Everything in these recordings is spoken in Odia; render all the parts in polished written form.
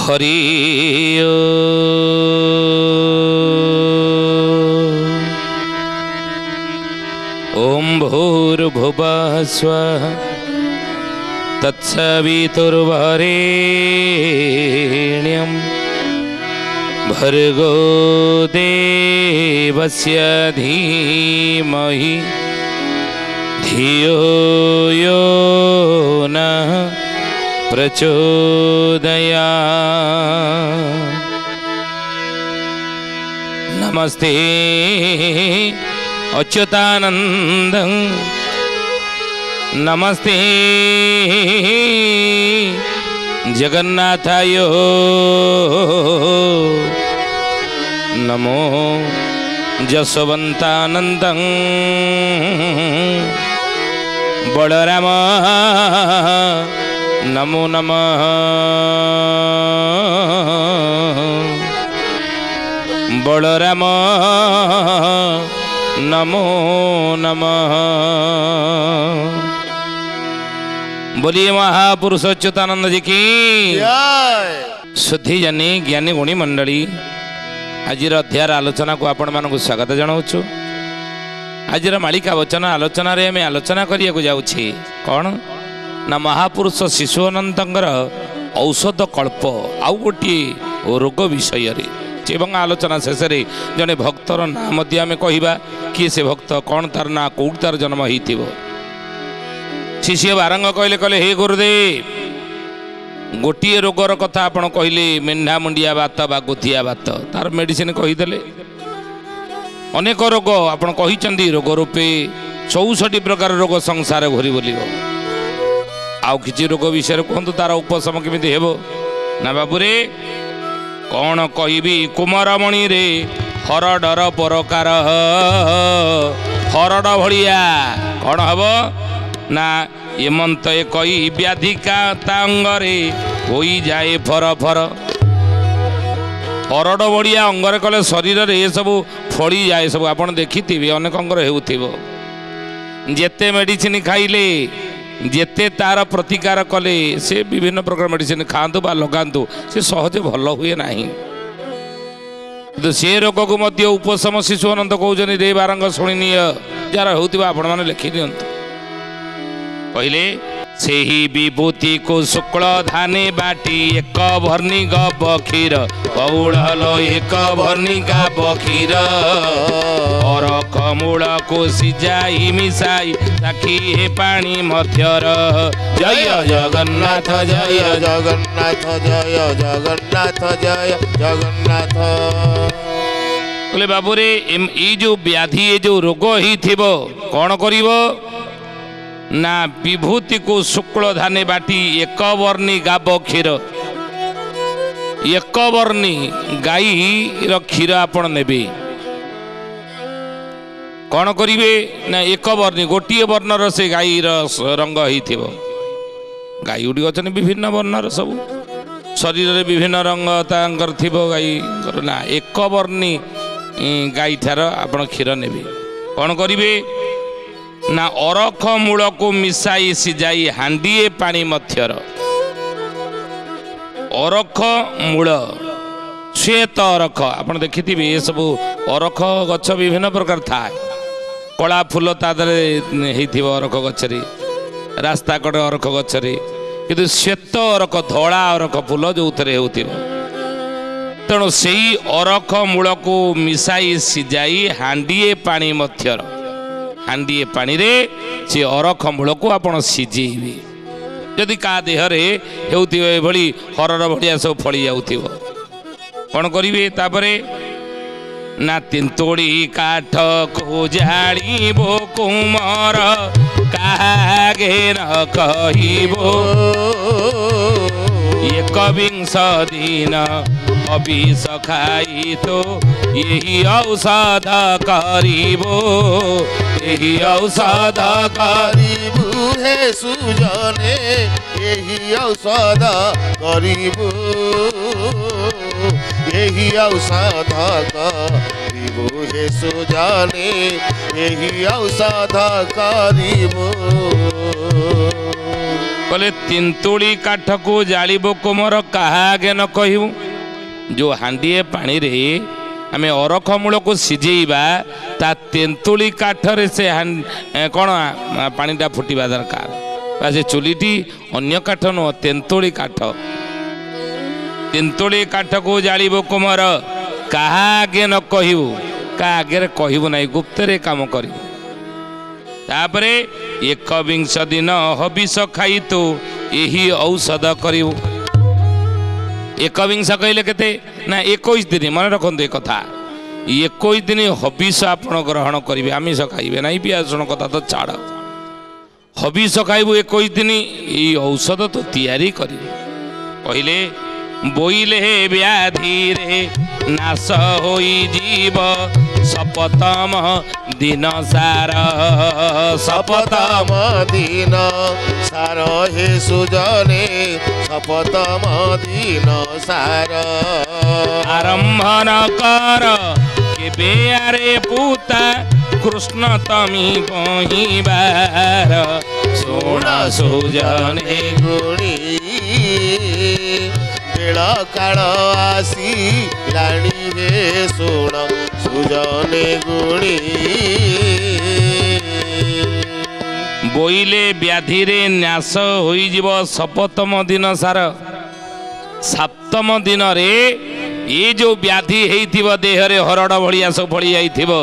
हरि ओम भूर्भुवः स्वः तत्सवितुर्वरेण्यं भर्गो देवस्य धीमहि धियो यो नः प्रचोदयात्। नमस्ते अच्युतानन्दं नमस्ते जगन्नाथाय नमो जसवन्तानन्दं बलराम नमो नमः बलराम नमो नमः। बोलिए महापुरुष अच्युतानंद जी की शुद्धि जनी ज्ञानी गुणी मंडली आज अध्याय आलोचना को आपण मानक स्वागत जनाऊँ। आज मालिका वचन आलोचन आम आलोचना करिया जाऊँगी कौन ना महापुरुष शिशु अनंतर औषध कल्प आउ गोटे रोग विषय एवं आलोचना शेष जड़े भक्तर नाम आम कहवा किए से भक्त कौन तार ना कौट तार जन्म हो शिष्य बारंग कहले कहले हे गुरुदेव गोटे रोगर कथा आपण कहले मेढ़ा मुंडिया बात बा गोथिया बात तार मेडिसिन कहीदेले अनेक रोग आपण कही रोग रूपे 64 प्रकार रोग संसार घोरी बोल आउ किसी रोग विषय कहतु तार उपशम केमी हेब ना बाबूरे कौन कहबी कुमारमणि रे हरडर प्रकार हरड भलिया कौन हम ना एमंत कई व्याधिका तांगरे हो जाए फर फर हरड भलिया अंगरे कले शरीर रे सब फड़ी जाए सब आपन देखि अनेक अंगर हेउथिबो जेते मेडिसिन खाइले जेते तार प्रतिकार कले से विभिन्न प्रकार मेडिसिन खातु बा लगातु से सहजे भल हुए ना से रोग को मध्य उपशम शिशु अनंत कहते रे बारंग शुणी जार होता आपण मैंने लिखि दिंतु कहले से ही विभूति को शुक्ल धाने बाटी एक भर्नी गप क्षीर बउल एक भर्नी गाप क्षीर और कमूल को सिजाई मिसाई साखी हे पानी मध्यर जय जगन्नाथ जय जगन्नाथ जय जगन्नाथ जय जगन्नाथ। बोले बाबूरे ये जो व्याधि ये जो रोग ही थिबो कौन करिवो ना विभूति को शुक्ल धाने बाटी एक वर्णी गाब क्षीर एक वर्णी गाई क्षीर आपण नेबे कौन करिवे ना एक वर्णी गोटे वर्णर से गाई रंग ही थिबो गाई गुड़ी अच्छा विभिन्न वर्णर सब शरीर रे विभिन्न रंग तांकर थिबो गाई ना एक वर्णी गाई ठार आपण क्षीर नेबे कौन करिवे ना अरख मूल को मिसाई सिजाई हांडीए पानी मध्यर अरख मूल श्वेत अरख आप देखि ये सब अरख गछ विभिन्न प्रकार थाए कला फूल तादरे अरख गछरे रास्ता कड़े अरख गछरे किंतु श्वेत अरख धला अरख फूल जो होथिबो तेणु से अरख मूल को मिसाई सिजाई हांडीए पानी मध्यर हांडीए पानी रे से अरख मूल को आपण सिझेबे जदि का देहरे हेउथिबो एभली हरर भलिया सब फली जाउथिबो कौन करिवे तापरे ना तिंतोड़ी काठ को जाड़ीबो कुमार कागे न कहिबो एकविंश दिन अभिष खाई तो यही औषध करिबो यही औषध करिबु हे सुजने यही औषध करिबु यही औषध करिबु हे सुजने यही औषध करिबु कहले तेंतुली काठ को जालिबो कोमर कहा आगे न कहू जो हांडीए पानी रे आमे अरख मूल को सिझेबा ता तेंतुली काठरे से कौन पानीटा फुटवा दरकार बा से चुलीटी अन्य काठ नुह तेंतुली काठ तेंतुली काठ को जालिबो कोमर कहा आगे न कहू का आगे कहू ना गुप्त रे काम कर तापरे 21 दिन हबिष खाई तो यही औषध करू 21 कहले केते ना 21 दिन मन रखते एक कथा 21 दिन हबिष आपण ग्रहण करेंगे आमिष खाइबे ना पियासुण कथा तो छाड़ हबिष खाइबू 21 दिन ये औषध तो तैयारी करेंगे कहले बोइले व्याधि रे नाश होई जीव सपतम दिन सार सपतम दिन सार हे सुजने सपतम दिन सार आरंभ न कर केबे आरे पूता कृष्ण तमी पहिबार सोना सुजने गुणी बेल काल आसी लाणी हे सोण सुजने गुणी बोइले व्याधि रे न्यास होई जीव सपतम दिन सार सप्तम दिन रे ये जो व्याधि हेइथिबो देह रे हरड़ भलिया सब फळी जाइथिबो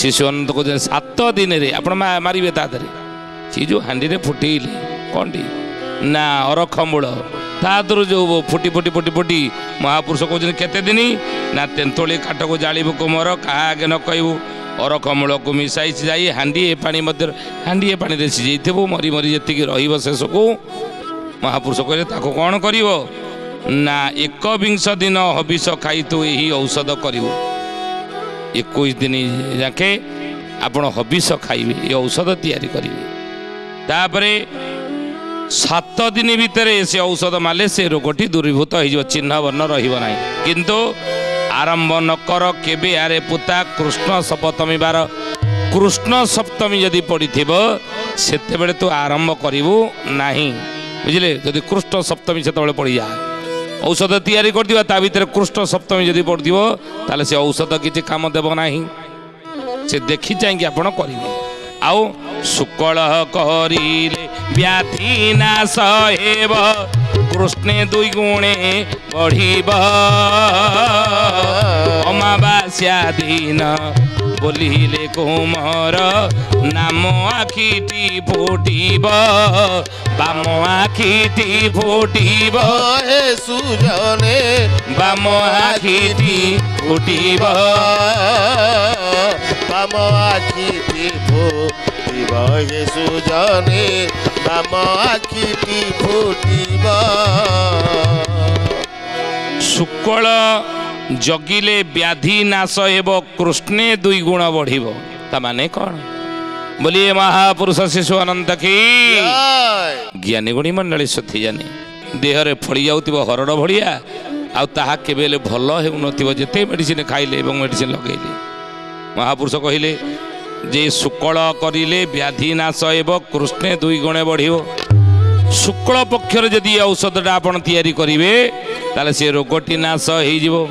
शिशु अनंत को 7 दिन रे आपण मारिबे ता धरे सी जो हांडी रे फुटेइले कोंडी ना अरख मूल तादर जो फुटी फुटी फुटी फुटी महापुरुष कहते केते दिन ना तेंतुली काठ को जालिबो कोमर कहा आगे न कहू अरख मूल को मिसाई जाई हांडीए पानी मध्य हांडीए पानी रे सिझेइथिबो मरी मरी जतिक रहिबो शेष को महापुरुष कहले ताको कोन करिवो ना 21 दिन हबिष खाई तो यही औषध करिवो 21 दिन जाके आपण हबिष खाइबे ये औषध तैयारी करिवे तापरे 7 दिन भितर से औषध माले से रोगटी दूरीभूत हो चिन्ह वर्ण रहिबो नाही किंतु आरंभ न कर केबे आरे पुता कृष्ण सप्तमी बार कृष्ण सप्तमी यदि पड़िथिबो सेते बेले तो आरंभ करिवो नाही बुझिले जदि कृष्ण सप्तमी सेते बेले पड़ी जाए औषध तैयारी कर दिबा ता भीतर कृष्ण सप्तमी यदि पड़दिबो ताले से औषध किछि काम देबो नाही से देखि चाहिए आपण करिवे आउ शुक्ल करिले व्याधि नाश हेब कृष्णे 2 गुणे बढ़िब अमावास्या दिन बोलिले कोमर नाम आखिटी फुटिब बाम आखिटी फुटिब हे सुजने बाम आखिटी फुटिब बाम आखिटी फुटिब हे सुजने बाम आखिटी फुटिब शुक्ल जगिले व्याधि नाश हेब कृष्णे 2 गुण बढ़िब ता माने कौन बोलिए महापुरुष शिशु अनंत की ज्ञानी गुणी मंडली सुथी जाने देहरे फड़ी जाउतिबो हरड़ भलिया आ ताहा केबेले भल हेउनथिबो जेते मेडिसिन खाइले एवं मेडिसिन लगेइले महापुरुष कहिले जे शुक्ल करिले व्याधि नाश हेब कृष्णे 2 गुणे बढ़िब शुक्ल पक्षर जदि औषधटा आपण तैयारी करिवे ताले से रोगटी नाश हेइ जिवो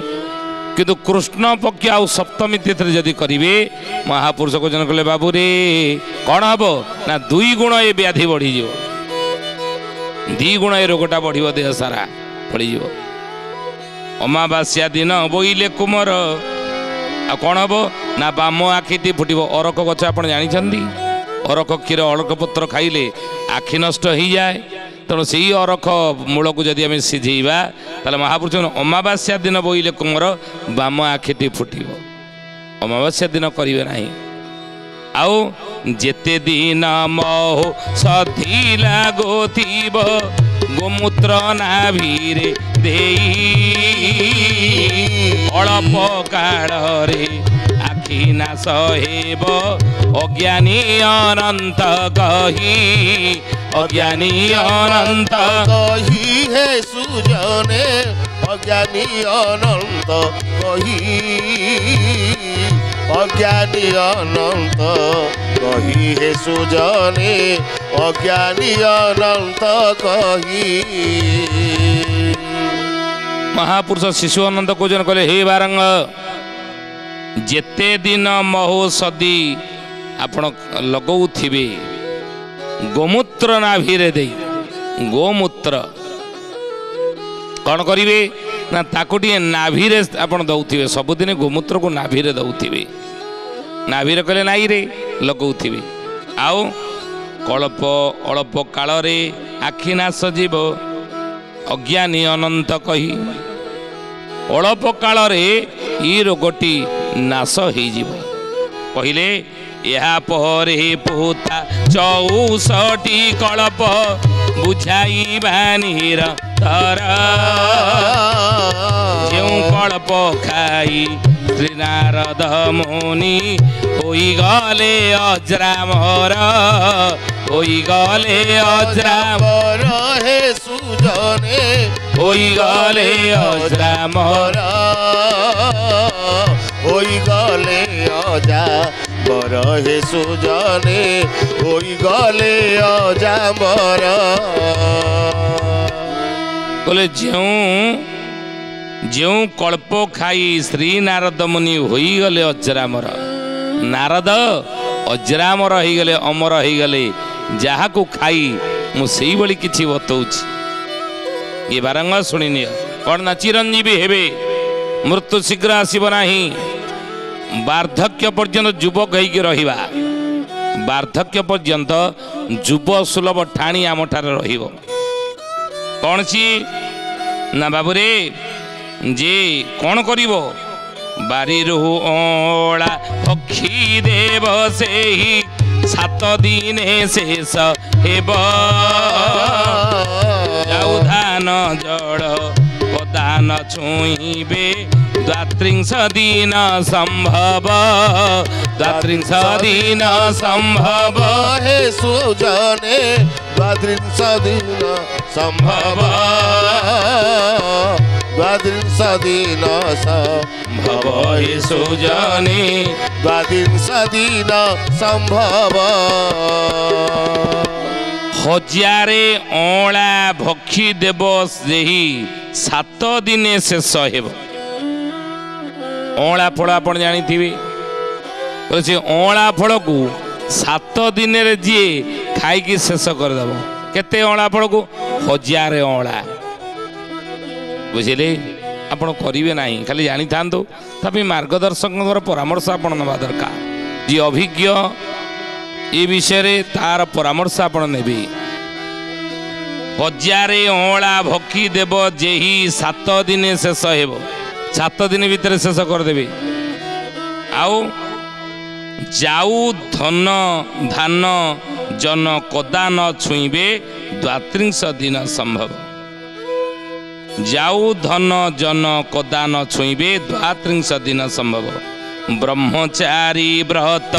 किंतु कृष्ण पक्ष आउ सप्तमी तिथि जदि करिवे महापुरुष को जन कहले बाबू रे कौन हम ना 2 गुण ये व्याधि बढ़ी जीव 2 गुण ये रोगटा बढ़िव देह सारा बढ़ी जीव अमावास्या दिन बोइले कुमर आ कौन हम ना बाम आखिटी फुटिब अरक गछ आपण जानिछंदी अरक क्षीर अरक पत्र खाइले आखि नष्ट हो जाए तेणु से अरख मूल को जदि आम सिझेबा ताले महापुरुष अमावास्या दिन बोइले कुमर बाम आखिटी फुटिब अमावास्या दिन करिवे नाही आउ जेते दिन मोह सधी लागोथिब गोमूत्र नाभिरे देई अल्प काल रे आखि नाश हेब अज्ञानी अनंत कही अज्ञानी अनंत कही हे सुजने अज्ञानी अनंत कही अज्ञानी अनंत कही हे सुजने ଅଜ୍ଞାନୀ ଅନନ୍ତ କହି। ମହାପୁରୁଷ ଶିଶୁ ଅନନ୍ତ କହୁଛନ୍ତି, କହିଲେ ହେ ବାରଙ୍ଗ, ଯେତେ ଦିନ ମହୋଷଧି ଆପଣ ଲଗାଉଥିବେ ଗୋମୂତ୍ର ନାଭିରେ ଦେଇ, ଗୋମୂତ୍ର କ'ଣ କରିବେ ନା ତାକୁ ଟିକେ ନାଭିରେ ଆପଣ ଦେଉଥିବେ, ସବୁଦିନ ଗୋମୂତ୍ରକୁ ନାଭିରେ ଦେଉଥିବେ। ନାଭିରେ କହିଲେ ନାଇରେ ଲଗାଉଥିବେ। ଆଉ କଳ୍ପ ଅଳ୍ପ କାଳରେ ଆଖି ନାଶ ଯିବ ଅଜ୍ଞାନୀ ଅନନ୍ତ କହି। ଅଳ୍ପ କାଳରେ ଏ ରୋଗଟି ନାଶ ହେଇଯିବ କହିଲେ। ଏହା ପରେ ପୋତା 64ଟି କଳ୍ପ ବୁଝାଇବା ନିରନ୍ତର। ଯେଉଁ କଳ୍ପ ଖାଇ ଶ୍ରୀନାରଦ ମୁନି ହୋଇଗଲେ ଅଜରାମର, ହୋଇଗଲେ ଅଜରାମର। ହେ ସୁଜନେ ହୋଇଗଲେ ଅଜରାମର, ହୋଇଗଲେ ଅଜାମର। ହେ ସୁଜନେ ହୋଇଗଲେ ଅଜାମର। କହିଲେ ଯେଉଁ କଳ୍ପ ଖାଇ ଶ୍ରୀ ନାରଦ ମୁନି ହୋଇଗଲେ ଅଜରାମର, ନାରଦ ଅଜରାମର ହେଇଗଲେ, ଅମର ହେଇଗଲେ, ଯାହାକୁ ଖାଇ ମୁଁ ସେଇଭଳି କିଛି ବତଉଛି। ଏ ବାରଙ୍ଗ ଶୁଣିନିଅ, କ'ଣ ନା ଚିରଞ୍ଜୀବୀ ହେବେ, ମୃତ୍ୟୁ ଶୀଘ୍ର ଆସିବ ନାହିଁ, ବାର୍ଦ୍ଧକ୍ୟ ପର୍ଯ୍ୟନ୍ତ ଯୁବକ ହେଇକି ରହିବା, ବାର୍ଦ୍ଧକ୍ୟ ପର୍ଯ୍ୟନ୍ତ ଯୁବ ସୁଲଭ ଠାଣି ଆମଠାରେ ରହିବ। କ'ଣ ସିଏ ନା ବାବୁରେ, ଯେ କ'ଣ କରିବ, ବାରିରୁ ଅଁଳା ପକ୍ଷୀ ଦେବ ସେହି 7 ଦିନେ ଶେଷ ହେବ। ଯାଉ ଧାନ ଜଳ ପଦାନ ଛୁଇଁବେ 32 ଦିନ ସମ୍ଭବ, 32 ଦିନ ସମ୍ଭବ। ହେ ସୁଜନେ 32 ଦିନ ସମ୍ଭବ, 32 ଦିନ ସମ୍ଭବ। ହେ ସୁଜନେ 32 ଦିନ ସମ୍ଭବ। 1000 ଅଁଳା ଭକ୍ଷୀ ଦେବ ସେହି 7 ଦିନେ ଶେଷ ହେବ। ଅଁଳା ଫଳ ଆପଣ ଜାଣିଥିବେ, ସେ ଅଁଳା ଫଳକୁ 7 ଦିନରେ ଯିଏ ଖାଇକି ଶେଷ କରିଦେବ। କେତେ ଅଁଳା ଫଳକୁ? 1000 ଅଁଳା। ବୁଝିଲେ? ଆପଣ କରିବେ ନାହିଁ, ଖାଲି ଜାଣିଥାନ୍ତୁ। ତା ପାଇଁ ମାର୍ଗଦର୍ଶକଙ୍କର ପରାମର୍ଶ ଆପଣ ନେବା ଦରକାର। ଯିଏ ଅଭିଜ୍ଞ ଏ ବିଷୟରେ ତାର ପରାମର୍ଶ ଆପଣ ନେବେ। 1000 ଅଁଳା ଭକ୍ଷୀ ଦେବ ଯେହି 7 ଦିନେ ଶେଷ ହେବ, 7 ଦିନ ଭିତରେ ଶେଷ କରିଦେବେ। ଆଉ ଯାଉ ଧନ ଧାନ ଜନ କଦାନ ଛୁଇଁବେ 32 ଦିନ ସମ୍ଭବ। ଯାଉ ଧନ ଜନ କଦାନ ଛୁଇଁବେ 32 ଦିନ ସମ୍ଭବ। ବ୍ରହ୍ମଚାରୀ ବ୍ରତ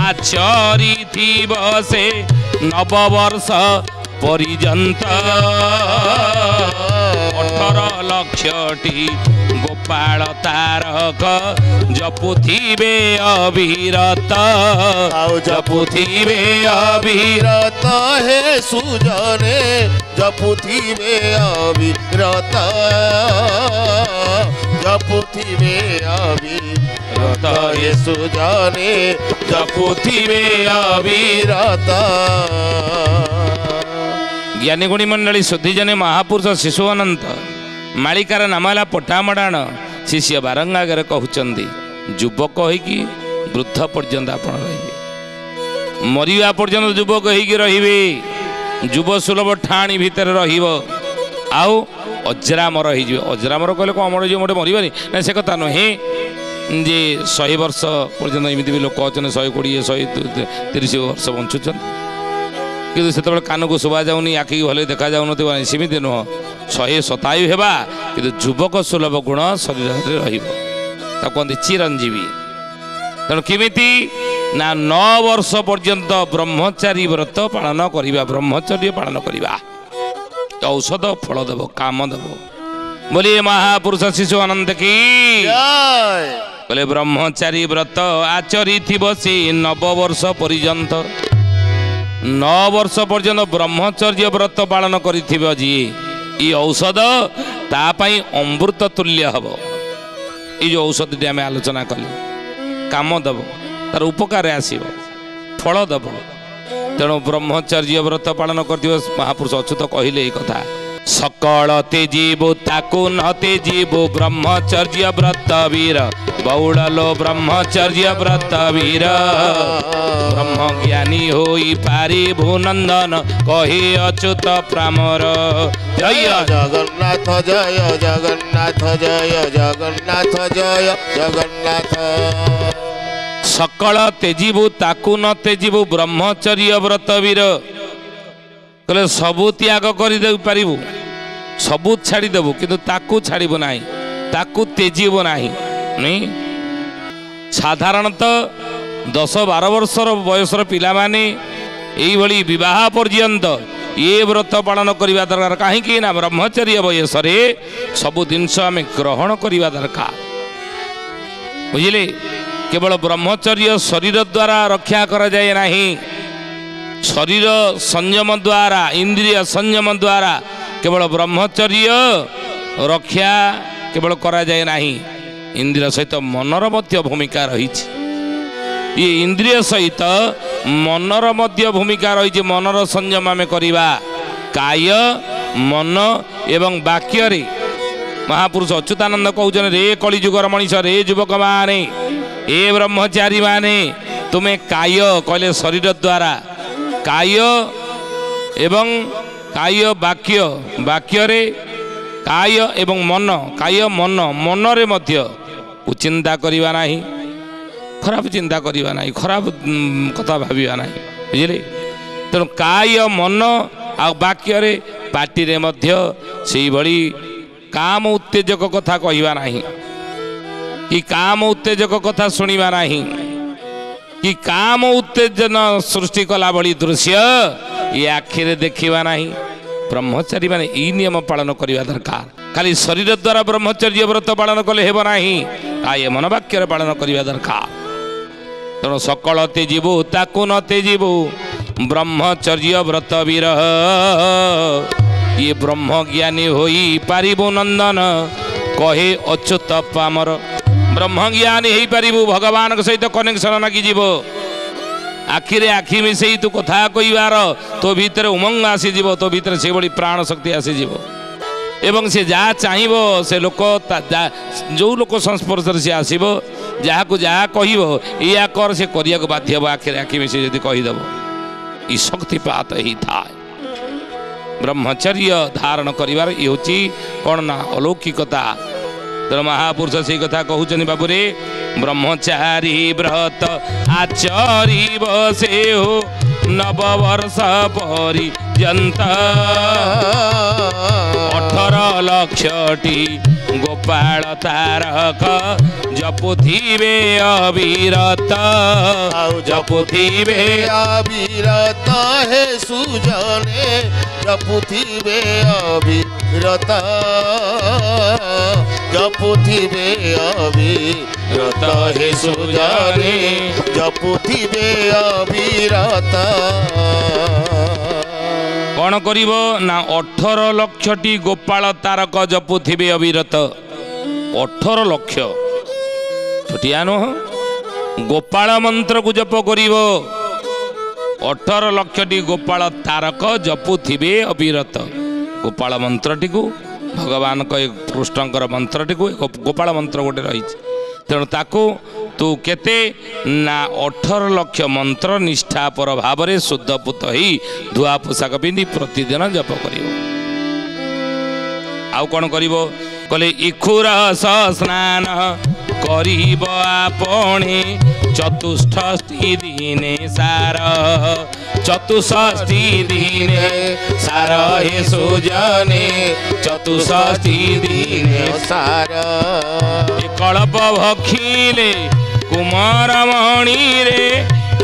ଆଚରିଥିବ ସେ 9 ବର୍ଷ ପର୍ଯ୍ୟନ୍ତ। 18 ଲକ୍ଷଟି ଗୋପାଳ ତାରକ ଜପୁଥିବେ ଅବିରତ, ଆଉ ଜପୁଥିବେ ଅବିରତ। ହେ ସୁଜନେ ଜପୁଥିବେ ଅବିରତ, ଜପୁଥିବେ ଅବିରତ। ହେ ସୁଜନେ ଜପୁଥିବେ ଅବିରତ। ଜ୍ଞାନୀ ଗୁଣୀ ମଣ୍ଡଳୀ ସୁଧୀଜନେ ମହାପୁରୁଷ ଶିଶୁ ଅନନ୍ତ ମାଳିକାର ନାମ ହେଲା ପଠାମଡ଼ାଣ। ଶିଷ୍ୟ ବାରଙ୍ଗ ଆଗରେ କହୁଛନ୍ତି, ଯୁବକ ହେଇକି ବୃଦ୍ଧ ପର୍ଯ୍ୟନ୍ତ ଆପଣ ରହିବେ, ମରିବା ପର୍ଯ୍ୟନ୍ତ ଯୁବକ ହେଇକି ରହିବେ, ଯୁବ ସୁଲଭ ଠାଣି ଭିତରେ ରହିବ। ଆଉ ଅଜରାମର ହେଇଯିବ। ଅଜରାମର କହିଲେ କ'ଣ ଅମର ଯିବ, ମୋଟେ ମରିବନି ନା, ସେ କଥା ନୁହେଁ। ଯେ 100 ବର୍ଷ ପର୍ଯ୍ୟନ୍ତ ଏମିତି ବି ଲୋକ ଅଛନ୍ତି 120, 130 ବର୍ଷ ବଞ୍ଚୁଛନ୍ତି, କିନ୍ତୁ ସେତେବେଳେ କାନକୁ ଶୁଭା ଯାଉନି, ଆଖିକି ଭଲ ଦେଖାଯାଉନଥିବ, ସେମିତି ନୁହଁ। 127 ହେବା, କିନ୍ତୁ ଯୁବକ ସୁଲଭ ଗୁଣ ଶରୀରରେ ରହିବ। ତାକୁ କହନ୍ତି ଚିରଞ୍ଜୀବୀ। ତେଣୁ କେମିତି ନା 9 ବର୍ଷ ପର୍ଯ୍ୟନ୍ତ ବ୍ରହ୍ମଚାରୀ ବ୍ରତ ପାଳନ କରିବା, ବ୍ରହ୍ମଚର୍ଯ୍ୟ ପାଳନ କରିବା, ଔଷଧ ଫଳ ଦେବ, କାମ ଦେବ। ବୋଲି ମହାପୁରୁଷ ଶିଶୁ ଅନନ୍ତ କି କହିଲେ, ବ୍ରହ୍ମଚାରୀ ବ୍ରତ ଆଚରିଥିବ ସେ 9 ବର୍ଷ ପର୍ଯ୍ୟନ୍ତ। 9 ବର୍ଷ ପର୍ଯ୍ୟନ୍ତ ବ୍ରହ୍ମଚର୍ଯ୍ୟ ବ୍ରତ ପାଳନ କରିଥିବ ଯିଏ ଇ ଔଷଧ ତା ପାଇଁ ଅମୃତ ତୁଲ୍ୟ ହେବ। ଏଇ ଯେଉଁ ଔଷଧଟି ଆମେ ଆଲୋଚନା କଲେ କାମ ଦେବ, ତାର ଉପକାରରେ ଆସିବ, ଫଳ ଦେବ। ତେଣୁ ବ୍ରହ୍ମଚର୍ଯ୍ୟ ବ୍ରତ ପାଳନ କରିଥିବ। ମହାପୁରୁଷ ଅଚ୍ୟୁତ କହିଲେ ଏଇ କଥା, ସକଳ ତେଜିବୁ ତାକୁ ନ ତେଜିବୁ ବ୍ରହ୍ମଚର୍ଯ୍ୟ ବ୍ରତ ବୀର ବଉଳଲୋ ବ୍ରହ୍ମଚର୍ଯ୍ୟ ବ୍ରତ ବୀର ବ୍ରହ୍ମ ଜ୍ଞାନୀ ହୋଇ ପାରିବୁ ନନ୍ଦନ କହି ଅଚ୍ୟୁତ ପ୍ରାମର। ଜୟ ଜଗନ୍ନାଥ ଜୟ ଜଗନ୍ନାଥ ଜୟ ଜଗନ୍ନାଥ ଜୟ ଜଗନ୍ନାଥ। ସକଳ ତେଜିବୁ ତାକୁ ନ ତେଜିବୁ ବ୍ରହ୍ମଚର୍ଯ୍ୟ ବ୍ରତ ବୀର କହିଲେ ସବୁ ତ୍ୟାଗ କରିଦେଇ ପାରିବୁ, ସବୁ ଛାଡ଼ିଦେବୁ, କିନ୍ତୁ ତାକୁ ଛାଡ଼ିବୁ ନାହିଁ, ତାକୁ ତେଜିବୁ ନାହିଁ। ସାଧାରଣତଃ 10-12 ବର୍ଷର ବୟସର ପିଲାମାନେ ଏଇଭଳି ବିବାହ ପର୍ଯ୍ୟନ୍ତ ଏ ବ୍ରତ ପାଳନ କରିବା ଦରକାର। କାହିଁକି ନା ବ୍ରହ୍ମଚର୍ଯ୍ୟ ବୟସରେ ସବୁ ଜିନିଷ ଆମେ ଗ୍ରହଣ କରିବା ଦରକାର। ବୁଝିଲେ, କେବଳ ବ୍ରହ୍ମଚର୍ଯ୍ୟ ଶରୀର ଦ୍ୱାରା ରକ୍ଷା କରାଯାଏ ନାହିଁ, ଶରୀର ସଂଯମ ଦ୍ୱାରା, ଇନ୍ଦ୍ରିୟ ସଂଯମ ଦ୍ୱାରା କେବଳ ବ୍ରହ୍ମଚର୍ଯ୍ୟ ରକ୍ଷା କେବଳ କରାଯାଏ ନାହିଁ, ଇନ୍ଦ୍ରିୟ ସହିତ ମନର ମଧ୍ୟ ଭୂମିକା ରହିଛି। ଏ ଇନ୍ଦ୍ରିୟ ସହିତ ମନର ମଧ୍ୟ ଭୂମିକା ରହିଛି। ମନର ସଂଯମ ଆମେ କରିବା କାୟ, ମନ ଏବଂ ବାକ୍ୟରେ। ମହାପୁରୁଷ ଅଚ୍ୟୁତାନନ୍ଦ କହୁଛନ୍ତି, ରେ କଳିଯୁଗର ମଣିଷ, ରେ ଯୁବକ ମାନେ, ଏ ବ୍ରହ୍ମଚାରୀ ମାନେ, ତୁମେ କାୟ କହିଲେ ଶରୀର ଦ୍ୱାରା, କାୟ ଏବଂ କାୟ ବାକ୍ୟ, ବାକ୍ୟରେ କାୟ ଏବଂ ମନ, କାୟ ମନ, ମନରେ ମଧ୍ୟ କୁଚିନ୍ତା କରିବା ନାହିଁ, ଖରାପ ଚିନ୍ତା କରିବା ନାହିଁ, ଖରାପ କଥା ଭାବିବା ନାହିଁ। ବୁଝିଲେ, ତେଣୁ କାୟ ମନ ଆଉ ବାକ୍ୟରେ, ପାଟିରେ ମଧ୍ୟ ସେଇଭଳି କାମ ଉତ୍ତେଜକ କଥା କହିବା ନାହିଁ, କି କାମ ଉତ୍ତେଜକ କଥା ଶୁଣିବା ନାହିଁ, କି କାମ ଉତ୍ତେଜନ ସୃଷ୍ଟି କଲା ଭଳି ଦୃଶ୍ୟ ଏ ଆଖିରେ ଦେଖିବା ନାହିଁ। ବ୍ରହ୍ମଚାରୀ ମାନେ ଏଇ ନିୟମ ପାଳନ କରିବା ଦରକାର। ଖାଲି ଶରୀର ଦ୍ୱାରା ବ୍ରହ୍ମଚର୍ଯ୍ୟ ବ୍ରତ ପାଳନ କଲେ ହେବ ନାହିଁ, କାୟ ମନ ବାକ୍ୟରେ ପାଳନ କରିବା ଦରକାର। ତେଣୁ ସକଳ ତେଜିବୁ ତାକୁ ନ ତେଜିବୁ ବ୍ରହ୍ମଚର୍ଯ୍ୟ ବ୍ରତ ବୀର ଇଏ ବ୍ରହ୍ମ ଜ୍ଞାନୀ ହୋଇ ପାରିବୁ ନନ୍ଦନ କହେ ଅଚ୍ୟୁତ ପାମର। ବ୍ରହ୍ମଜ୍ଞାନୀ ହେଇପାରିବୁ, ଭଗବାନଙ୍କ ସହିତ କନେକ୍ସନ ଲାଗିଯିବ। ଆଖିରେ ଆଖି ମିଶେଇ ତୁ କଥା କହିବାର ତୋ ଭିତରେ ଉମଙ୍ଗ ଆସିଯିବ, ତୋ ଭିତରେ ସେଭଳି ପ୍ରାଣ ଶକ୍ତି ଆସିଯିବ। ଏବଂ ସେ ଯାହା ଚାହିଁବ ସେ ଲୋକ, ଯେଉଁ ଲୋକ ସଂସ୍ପର୍ଶରେ ସେ ଆସିବ, ଯାହାକୁ ଯାହା କହିବ ଏଇଆ କର, ସେ କରିବାକୁ ବାଧ୍ୟ ହେବ। ଆଖିରେ ଆଖି ମିଶେଇ ଯଦି କହିଦେବ, ଇ ଶକ୍ତିପାତ ହେଇଥାଏ। ବ୍ରହ୍ମଚର୍ଯ୍ୟ ଧାରଣ କରିବାର ଇଏ ହେଉଛି କ'ଣ ନା ଅଲୌକିକତା। ତେଣୁ ମହାପୁରୁଷ ସେଇ କଥା କହୁଛନ୍ତି, ବାବୁରେ ବ୍ରହ୍ମଚାରୀ ବ୍ରତ ଆଚରିବ ସେ ହୋ 9 ବର୍ଷ ପର୍ଯ୍ୟନ୍ତ 18 ଲକ୍ଷଟି ଗୋପାଳ ତାରକ ଜପୁଥିବେ ଅବିରତ, ଆଉ ଜପୁଥିବେ ଅବିରତ ହେ ସୁଜନେ ଜପୁଥିବେ ଅବିରତ, ଜପୁଥିବେ ଅବିରତ ହେ ସୁଜନେ ଜପୁଥିବେ ଅବିରତ। କ'ଣ କରିବ ନା 18 ଲକ୍ଷଟି ଗୋପାଳ ତାରକ ଜପୁଥିବେ ଅବିରତ। 18 ଲକ୍ଷ ଛୋଟିଆ ନୁହଁ, ଗୋପାଳ ମନ୍ତ୍ରକୁ ଜପ କରିବ। 18 ଲକ୍ଷଟି ଗୋପାଳ ତାରକ ଜପୁଥିବେ ଅବିରତ। ଗୋପାଳ ମନ୍ତ୍ରଟିକୁ, ଭଗବାନଙ୍କ କୃଷ୍ଣଙ୍କର ମନ୍ତ୍ରଟିକୁ ଗୋପାଳ ମନ୍ତ୍ର ଗୋଟେ ରହିଛି। ତେଣୁ ତାକୁ ତୁ କେତେ ନା 18 ଲକ୍ଷ ମନ୍ତ୍ର ନିଷ୍ଠାପର ଭାବରେ ଶୁଦ୍ଧପୁତ ହେଇ ଧୁଆ ପୋଷାକ ପିନ୍ଧି ପ୍ରତିଦିନ ଜପ କରିବ। ଆଉ କ'ଣ କରିବ କହିଲେ, ଇଖୁର ସ୍ନାନ କରିବ ଆପଣେ ଚତୁଷ୍ଷଷ୍ଠୀ ଦିନେ ସାର, ଚତୁଷ୍ଷଷ୍ଠୀ ଦିନେ ସାର ହେ ସୁଜନେ ଚତୁଷ୍ଷଷ୍ଠୀ ଦିନେ ସାର। କଳ୍ପ ଭକ୍ଷିଲେ କୁମାରମଣିରେ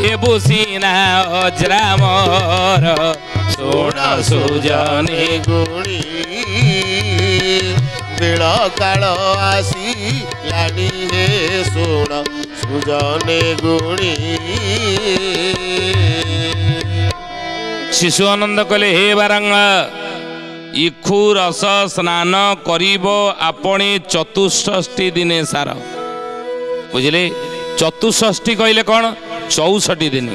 ହେବୁ ସିନା ଅଜ୍ରାମର, ଶୁଣ ସୁଜନେ ଗୁଣି ବେଳ କାଳ ଆସିଲାଣି ହେ ଶୁଣ ସୁଜନେ ଗୁଣି। ଶିଶୁ ଆନନ୍ଦ କହିଲେ ହେ ବାରାଙ୍ଗ ଇଖୁ ରସ ସ୍ନାନ କରିବ ଆପଣି ଚତୁଷ୍ଷଷ୍ଠୀ ଦିନେ ସାର। ବୁଝିଲେ ଚତୁଷ୍ଷଷ୍ଠୀ କହିଲେ କ'ଣ 64 ଦିନ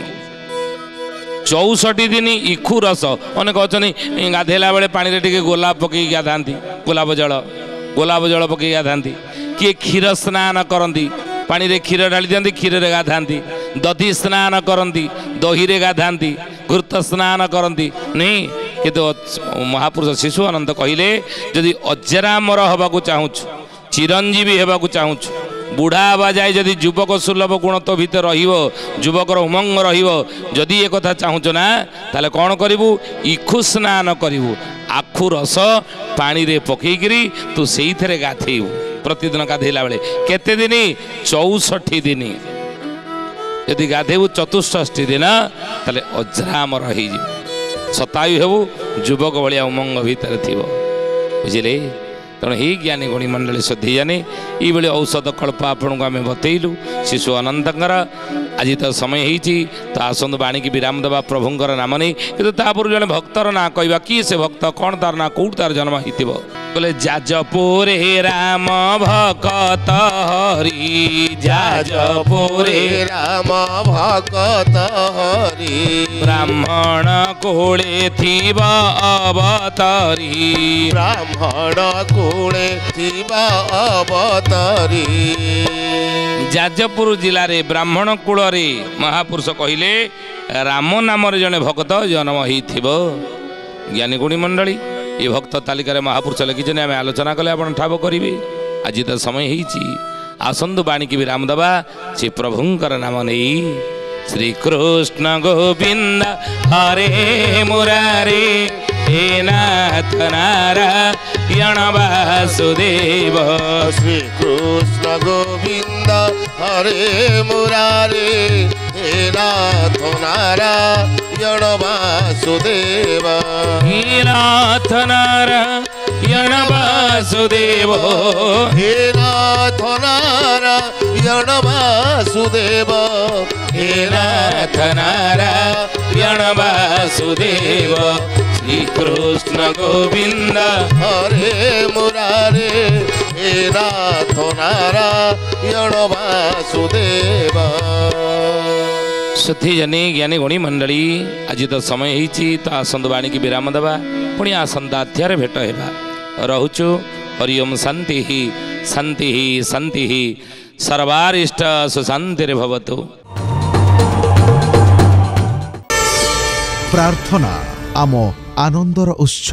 64 ଦିନ ଇଖୁ ରସ। ଅନେକ ଅଛନ୍ତି ଗାଧେଇଲା ବେଳେ ପାଣିରେ ଟିକେ ଗୋଲାପ ପକେଇକି ଗାଧାନ୍ତି ଗୋଲାପ ଜଳ ପକେଇକି ଗାଧାନ୍ତି। କିଏ କ୍ଷୀର ସ୍ନାନ କରନ୍ତି ପାଣିରେ କ୍ଷୀର ଢାଳି ଦିଅନ୍ତି କ୍ଷୀରରେ ଗାଧାନ୍ତି। ଦଧି ସ୍ନାନ କରନ୍ତି ଦହିରେ ଗାଧାନ୍ତି। ଘୃତ ସ୍ନାନ କରନ୍ତି ନାଇଁ। କିନ୍ତୁ ମହାପୁରୁଷ ଶିଶୁ ଆନନ୍ଦ କହିଲେ ଯଦି ଅଜରାମର ହେବାକୁ ଚାହୁଁଛୁ ଚିରଞ୍ଜୀବୀ ହେବାକୁ ଚାହୁଁଛୁ ବୁଢ଼ା ହେବା ଯାଏ ଯଦି ଯୁବକ ସୁଲଭ ଗୁଣ ତୋ ଭିତରେ ରହିବ ଯୁବକର ଉମଙ୍ଗ ରହିବ ଯଦି ଏ କଥା ଚାହୁଁଛୁ ନା ତାହେଲେ କ'ଣ କରିବୁ ଇଖୁ ସ୍ନାନ କରିବୁ। ଆଖୁ ରସ ପାଣିରେ ପକେଇକିରି ତୁ ସେଇଥିରେ ଗାଧେଇବୁ ପ୍ରତିଦିନ ଗାଧେଇଲା ବେଳେ। କେତେ ଦିନ 64 ଦିନ। ଯଦି ଗାଧେଇବୁ ଚତୁଷ୍ଷଷ୍ଠୀ ଦିନ ତାହେଲେ ଅଜରାମର ହେଇଯିବ ଶତାୟୁ ହେବୁ ଯୁବକ ଭଳିଆ ଉମଙ୍ଗ ଭିତରେ ଥିବ। ବୁଝିଲେ ତେଣୁ ଏହି ଜ୍ଞାନୀ ଗୁଣୀ ମଣ୍ଡଳୀ ଶ୍ରଦ୍ଧି ଜାନି ଏଇଭଳି ଔଷଧ କଳ୍ପ ଆପଣଙ୍କୁ ଆମେ ବତେଇଲୁ ଶିଶୁ ଅନନ୍ତଙ୍କର। ଆଜି ତ ସମୟ ହେଇଛି ତ ଆସନ୍ତୁ ବାଣୀକି ବିରାମ ଦେବା ପ୍ରଭୁଙ୍କର ନାମ ନେଇ। କିନ୍ତୁ ତାପରେ ଜଣେ ଭକ୍ତର ନାଁ କହିବା କିଏ ସେ ଭକ୍ତ କ'ଣ ତାର ନାଁ କୋଉଠି ତାର ଜନ୍ମ ହେଇଥିବ କହିଲେ ଯାଜପୁରେ ରାମ ଭକତ ହରି ଯାଜପୁରେ ରାମ ଭକତ ହରି ବ୍ରାହ୍ମଣ କୋଳେ ଥିବ ଅବତରୀ ବ୍ରାହ୍ମଣ କୂଳେ ଥିବା ଅବତରୀ। ଯାଜପୁର ଜିଲ୍ଲାରେ ବ୍ରାହ୍ମଣ କୂଳରେ ମହାପୁରୁଷ କହିଲେ ରାମ ନାମରେ ଜଣେ ଭକ୍ତ ଜନ୍ମ ହେଇଥିବ। ଜ୍ଞାନୀ ଗୁଣୀ ମଣ୍ଡଳୀ ଏ ଭକ୍ତ ତାଲିକାରେ ମହାପୁରୁଷ ଲେଖିଛନ୍ତି ଆମେ ଆଲୋଚନା କଲେ ଆପଣ ଠାବ କରିବେ। ଆଜି ତ ସମୟ ହେଇଛି ଆସନ୍ତୁ ବାଣୀକି ବିରାମ ଦେବା ସେ ପ୍ରଭୁଙ୍କର ନାମ ନେଇ। ଶ୍ରୀକୃଷ୍ଣ ଗୋବିନ୍ଦ ହରେ ମୁରାରେ ହେ ନାଥ ନାରାୟଣ ବାସୁଦେବ ଶ୍ରୀକୃଷ୍ଣ ଗୋବିନ୍ଦ ହରେ ମୁରାରେ ହେ ନାଥ ନାରାୟଣ ବାସୁଦେବ ହେ ନାଥ ନାରାୟଣ ବାସୁଦେବ ହେ ନାଥ ନାରାୟଣ ବାସୁଦେବ ହେ ନାଥ ନାରାୟଣ ବାସୁଦେବ শ্রীকৃষ্ণ গোবিন্দ হরে মুরারে হে নাথ নারায়ণ বাসুদেব। श्रुतिजनी ज्ञानी गुणी मंडली आज तो समय होती तो आसंत बाणी की विराम देवा पुणी आसंता अध्याय भेट होगा रोचु हरिओम शांति शांति शांति सर्वारिष्ट सुशांतिर्भवतु। प्रार्थना आम आनंदर उत्स।